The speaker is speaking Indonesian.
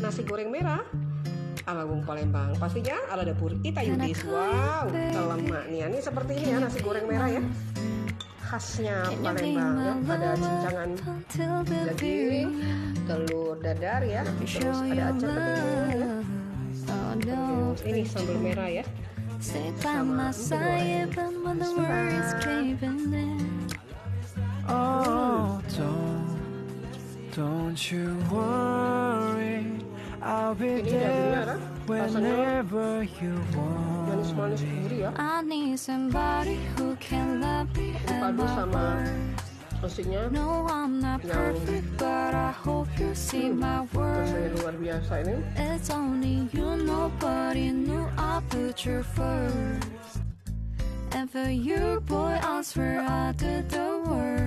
nasi goreng merah ala bumbu Palembang. Pastinya ala dapur Ita Yudis. Wow, lemak nih. Ini seperti ini ya nasi goreng merah ya. Khasnya Palembang ya. Ada cincangan daging, telur dadar ya. Terus ada acar kedelai ya. Terus ini sambal merah ya. Sama don't you worry, I'll be there whenever you want. Manis-manis gurih ya. I need somebody who can love me and Padu my sama words. nasinya No, I'm not perfect, but I hope you see my words. rasanya luar biasa ini. It's only you, nobody knew I put you first. And for you, boy, I swear I did the worst.